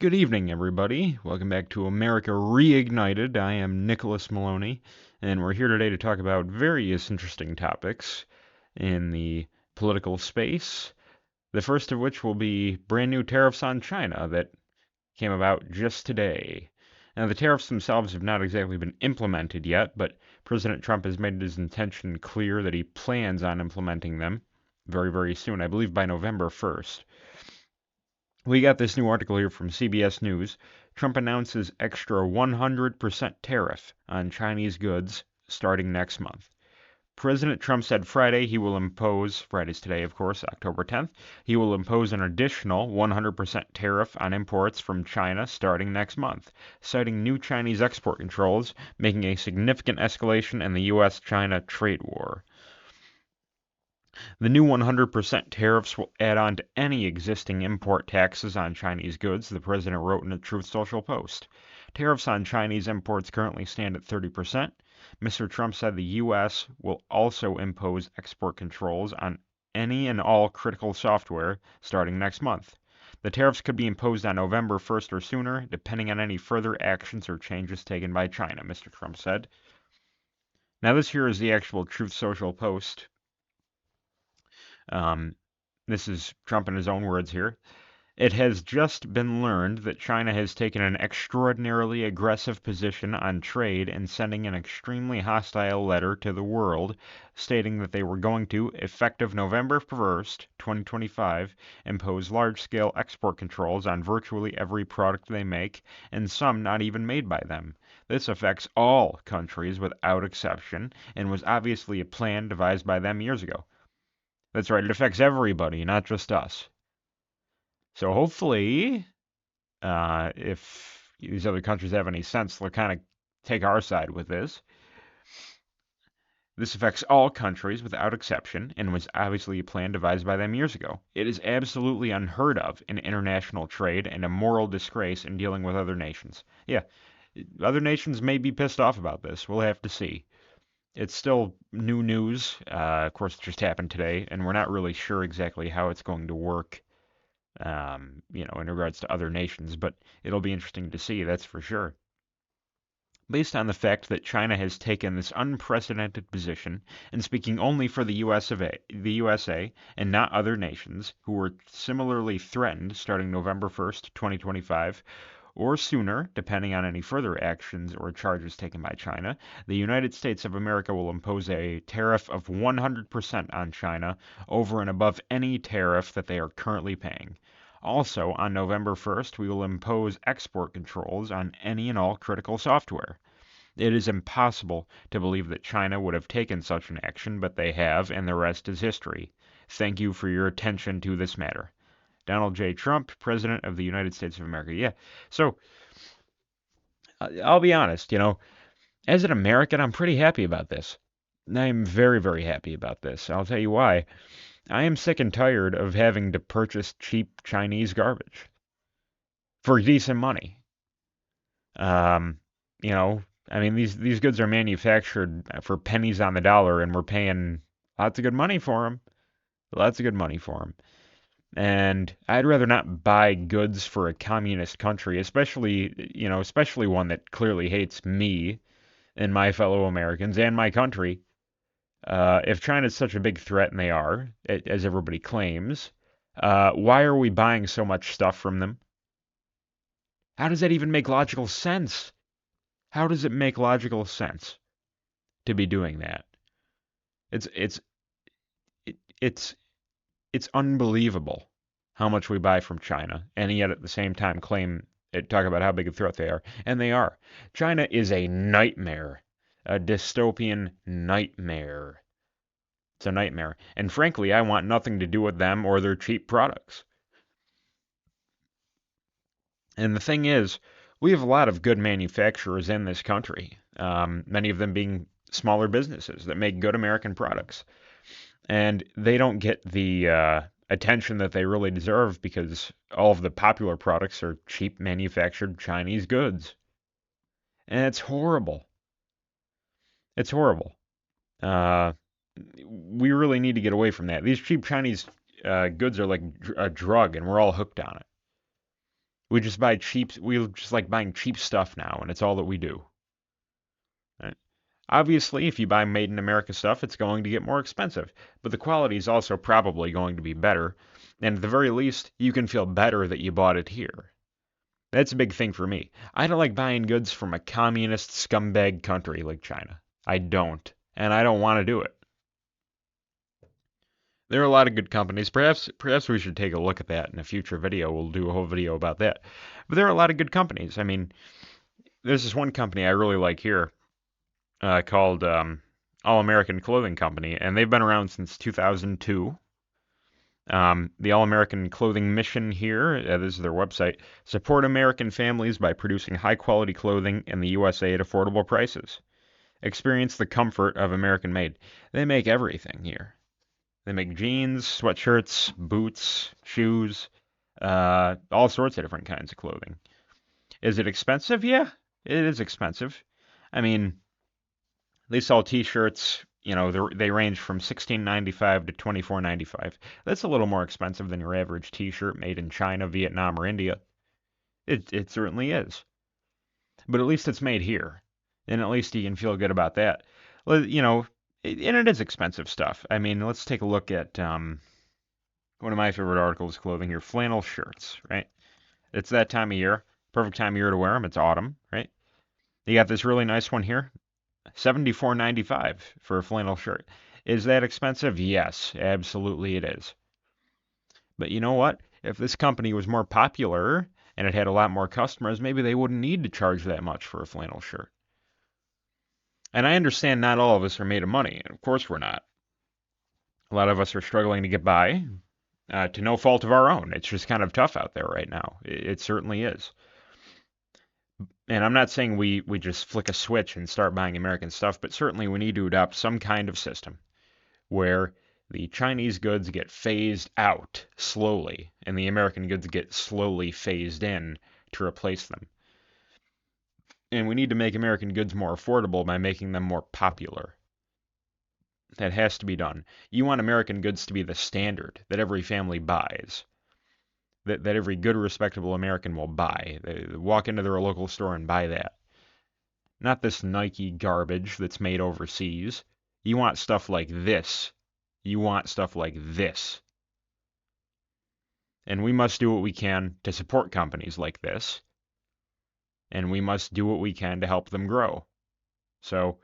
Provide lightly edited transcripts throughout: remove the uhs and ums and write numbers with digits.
Good evening, everybody. Welcome back to America Reignited. I am Nicholas Milonni, and we're here today to talk about various interesting topics in the political space. The first of which will be brand new tariffs on China that came about just today. Now, the tariffs themselves have not exactly been implemented yet, but President Trump has made his intention clear that he plans on implementing them very, very soon, I believe by November 1st. We got this new article here from CBS News. Trump announces extra 100% tariff on Chinese goods starting next month. President Trump said Friday he will impose, Friday's today, of course, October 10th, he will impose an additional 100% tariff on imports from China starting next month, citing new Chinese export controls, making a significant escalation in the U.S. China trade war. The new 100% tariffs will add on to any existing import taxes on Chinese goods, the president wrote in a Truth Social post. Tariffs on Chinese imports currently stand at 30%. Mr. Trump said the U.S. will also impose export controls on any and all critical software starting next month. The tariffs could be imposed on November 1st or sooner, depending on any further actions or changes taken by China, Mr. Trump said. Now, this here is the actual Truth Social post. This is Trump in his own words here. It has just been learned that China has taken an extraordinarily aggressive position on trade and sending an extremely hostile letter to the world stating that they were going to, effective November 1st, 2025, impose large-scale export controls on virtually every product they make, and some not even made by them. This affects all countries without exception, and was obviously a plan devised by them years ago. That's right, it affects everybody, not just us. So hopefully, if these other countries have any sense, they'll kind of take our side with this. This affects all countries without exception and was obviously a plan devised by them years ago. It is absolutely unheard of in international trade and a moral disgrace in dealing with other nations. Yeah, other nations may be pissed off about this. We'll have to see. It's still new news. Of course, it just happened today, and we're not really sure exactly how it's going to work, in regards to other nations, but it'll be interesting to see, that's for sure. Based on the fact that China has taken this unprecedented position, and speaking only for the USA and not other nations who were similarly threatened starting November 1st, 2025, or sooner, depending on any further actions or charges taken by China, the United States of America will impose a tariff of 100% on China over and above any tariff that they are currently paying. Also, on November 1st, we will impose export controls on any and all critical software. It is impossible to believe that China would have taken such an action, but they have, and the rest is history. Thank you for your attention to this matter. Donald J. Trump, President of the United States of America. Yeah, so I'll be honest, as an American, I'm pretty happy about this. I'm very, very happy about this. I'll tell you why. I am sick and tired of having to purchase cheap Chinese garbage for decent money. Um, these goods are manufactured for pennies on the dollar, and we're paying lots of good money for them. Lots of good money for them. And I'd rather not buy goods for a communist country, especially one that clearly hates me and my fellow Americans and my country. If China's such a big threat, and they are, as everybody claims, why are we buying so much stuff from them? How does that even make logical sense? How does it make logical sense to be doing that? It's it's it's it's unbelievable how much we buy from China, and yet at the same time talk about how big a threat they are, and they are. China is a nightmare, a dystopian nightmare. It's a nightmare, and frankly, I want nothing to do with them or their cheap products. And the thing is, we have a lot of good manufacturers in this country, many of them being smaller businesses that make good American products. And they don't get the attention that they really deserve because all of the popular products are cheap manufactured Chinese goods. And it's horrible. It's horrible. Uh, we really need to get away from that. These cheap Chinese goods are like a drug, and we're all hooked on it. We just buy cheap. We just like buying cheap stuff now, and it's all that we do. Right? Obviously, if you buy made in America stuff, it's going to get more expensive, but the quality is also probably going to be better. And at the very least, you can feel better that you bought it here. That's a big thing for me. I don't like buying goods from a communist scumbag country like China. I don't, and I don't want to do it. There are a lot of good companies. Perhaps we should take a look at that in a future video. We'll do a whole video about that. But there are a lot of good companies. I mean, there's this one company I really like here called All American Clothing Company, and they've been around since 2002. The All American Clothing mission here, this is their website, support American families by producing high quality clothing in the USA at affordable prices. Experience the comfort of American made. They make everything here. They make jeans, sweatshirts, boots, shoes, all sorts of different kinds of clothing. Is it expensive? Yeah, it is expensive. I mean, they sell T-shirts. You know, they range from $16.95 to $24.95. That's a little more expensive than your average T-shirt made in China, Vietnam, or India. It certainly is. But at least it's made here, and at least you can feel good about that. Well, you know, and it is expensive stuff. I mean, let's take a look at one of my favorite articles of clothing here: flannel shirts. Right? It's that time of year. Perfect time of year to wear them. It's autumn, right? You got this really nice one here. $74.95 for a flannel shirt. Is that expensive? Yes, absolutely it is. But you know what? If this company was more popular and it had a lot more customers, maybe they wouldn't need to charge that much for a flannel shirt. And I understand not all of us are made of money, and of course we're not. A lot of us are struggling to get by, to no fault of our own. It's just kind of tough out there right now. It certainly is. And I'm not saying we just flick a switch and start buying American stuff, but certainly we need to adopt some kind of system where the Chinese goods get phased out slowly and the American goods get slowly phased in to replace them. And we need to make American goods more affordable by making them more popular. That has to be done. You want American goods to be the standard that every family buys, that every good, respectable American will buy. They walk into their local store and buy that. Not this Nike garbage that's made overseas. You want stuff like this. You want stuff like this. And we must do what we can to support companies like this. And we must do what we can to help them grow. So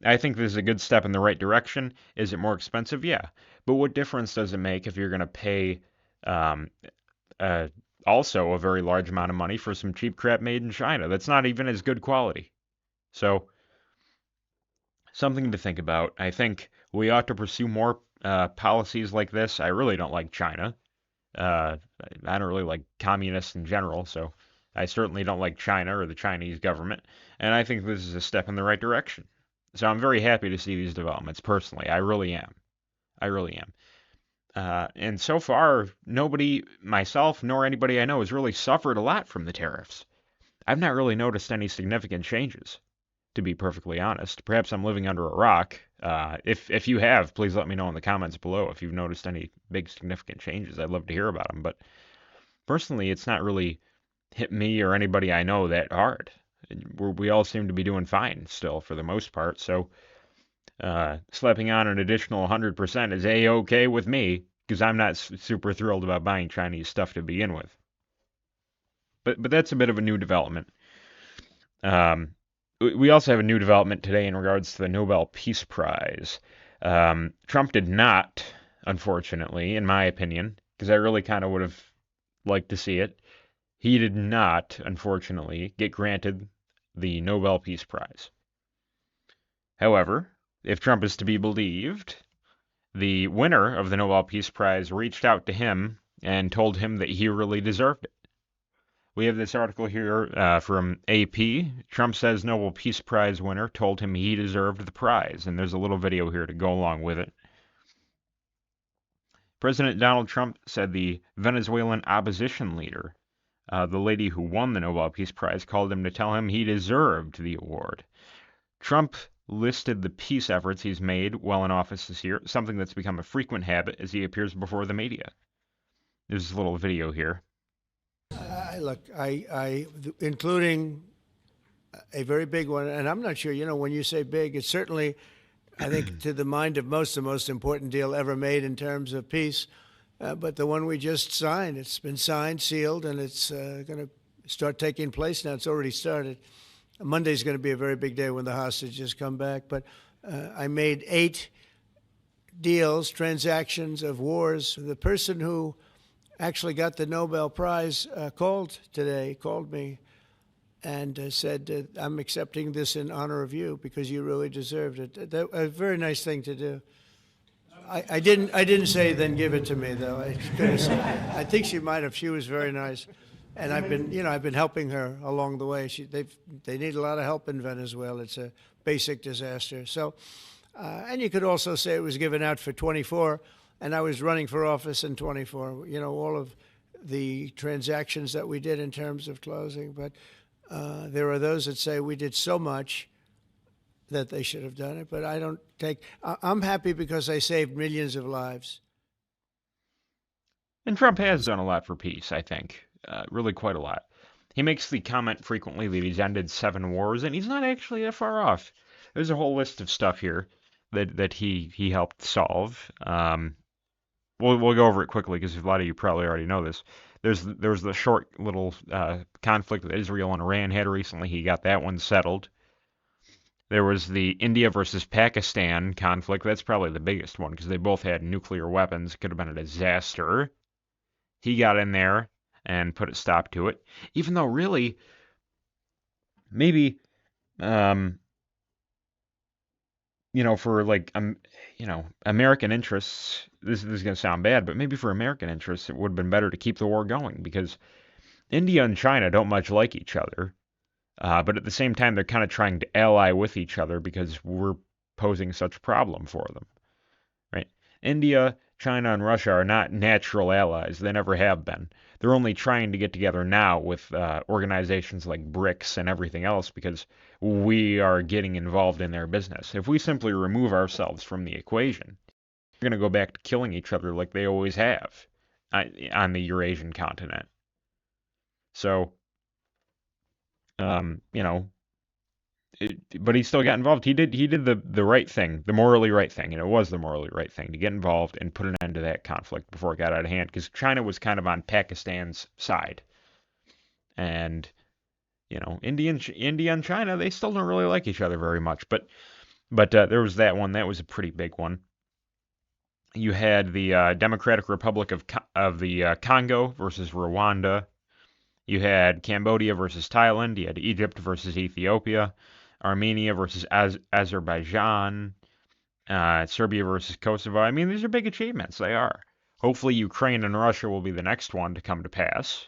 I think this is a good step in the right direction. Is it more expensive? Yeah. But what difference does it make if you're going to pay um, also a very large amount of money for some cheap crap made in China that's not even as good quality? So something to think about. I think we ought to pursue more policies like this. I really don't like China. Uh, I don't really like communists in general, so I certainly don't like China or the Chinese government. And I think this is a step in the right direction. So I'm very happy to see these developments personally. I really am. I really am. And so far, nobody, myself, nor anybody I know, has really suffered a lot from the tariffs. I've not really noticed any significant changes, to be perfectly honest. Perhaps I'm living under a rock. If you have, please let me know in the comments below if you've noticed any big significant changes. I'd love to hear about them. But personally, it's not really hit me or anybody I know that hard. We all seem to be doing fine still for the most part. So slapping on an additional 100% is a-okay with me because I'm not super thrilled about buying Chinese stuff to begin with. But that's a bit of a new development. Um, we also have a new development today in regards to the Nobel Peace Prize. Trump did not, unfortunately, in my opinion, because I really kind of would have liked to see it, he did not, unfortunately, get granted the Nobel Peace Prize. However, if Trump is to be believed, the winner of the Nobel Peace Prize reached out to him and told him that he really deserved it. We have this article here from AP. Trump says Nobel Peace Prize winner told him he deserved the prize, and there's a little video here to go along with it. President Donald Trump said the Venezuelan opposition leader, the lady who won the Nobel Peace Prize, called him to tell him he deserved the award. Trump listed the peace efforts he's made while in office this year, something that's become a frequent habit as he appears before the media. There's a little video here. Including a very big one, and I'm not sure. When you say big, it's certainly, I think, to the mind of most, the most important deal ever made in terms of peace. But the one we just signed, it's been signed, sealed, and it's going to start taking place now. It's already started. Monday's going to be a very big day when the hostages come back. But I made 8 deals, transactions of wars. The person who actually got the Nobel Prize called me and said, I'm accepting this in honor of you because you really deserved it. A very nice thing to do. I didn't say then give it to me though. I think she might have. She was very nice, and I've been helping her along the way. They need a lot of help in Venezuela. It's a basic disaster. So, and you could also say it was given out for 24, and I was running for office in 24. All of the transactions that we did in terms of closing, but there are those that say we did so much that they should have done it, but I'm happy because I saved millions of lives. And Trump has done a lot for peace, I think. Really quite a lot. He makes the comment frequently that he's ended 7 wars, and he's not actually that far off. There's a whole list of stuff here that he helped solve. We'll go over it quickly because a lot of you probably already know this. There was the short little conflict that Israel and Iran had recently. He got that one settled. There was the India versus Pakistan conflict. That's probably the biggest one because they both had nuclear weapons. It could have been a disaster. He got in there and put a stop to it. Even though, really, maybe, for American interests, this is going to sound bad, but maybe for American interests, it would have been better to keep the war going because India and China don't much like each other. But at the same time, they're kind of trying to ally with each other because we're posing such a problem for them, right? India, China, and Russia are not natural allies. They never have been. They're only trying to get together now with organizations like BRICS and everything else because we are getting involved in their business. If we simply remove ourselves from the equation, we're going to go back to killing each other like they always have on the Eurasian continent. So, but he still got involved. He did the right thing, the morally right thing, and it was the morally right thing to get involved and put an end to that conflict before it got out of hand because China was kind of on Pakistan's side. And India and China, they still don't really like each other very much, but there was that one. That was a pretty big one. You had the Democratic Republic of the Congo versus Rwanda. You had Cambodia versus Thailand. You had Egypt versus Ethiopia. Armenia versus Azerbaijan. Serbia versus Kosovo. I mean, these are big achievements. They are. Hopefully, Ukraine and Russia will be the next one to come to pass.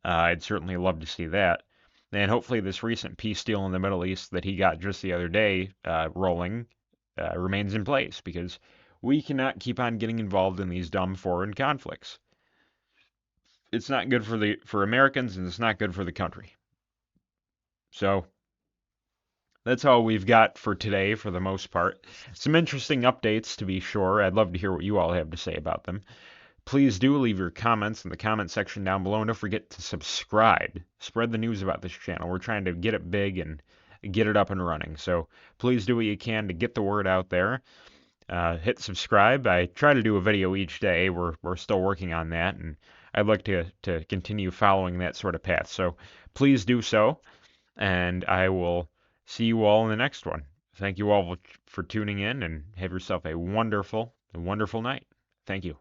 I'd certainly love to see that. And hopefully, this recent peace deal in the Middle East that he got just the other day rolling remains in place because we cannot keep on getting involved in these dumb foreign conflicts. It's not good for Americans, and it's not good for the country. So that's all we've got for today, for the most part. Some interesting updates, to be sure. I'd love to hear what you all have to say about them. Please do leave your comments in the comment section down below, and don't forget to subscribe. Spread the news about this channel. We're trying to get it big and get it up and running. So please do what you can to get the word out there. Hit subscribe. I try to do a video each day. We're still working on that, and I'd like to continue following that sort of path. So please do so, and I will see you all in the next one. Thank you all for tuning in, and have yourself a wonderful night. Thank you.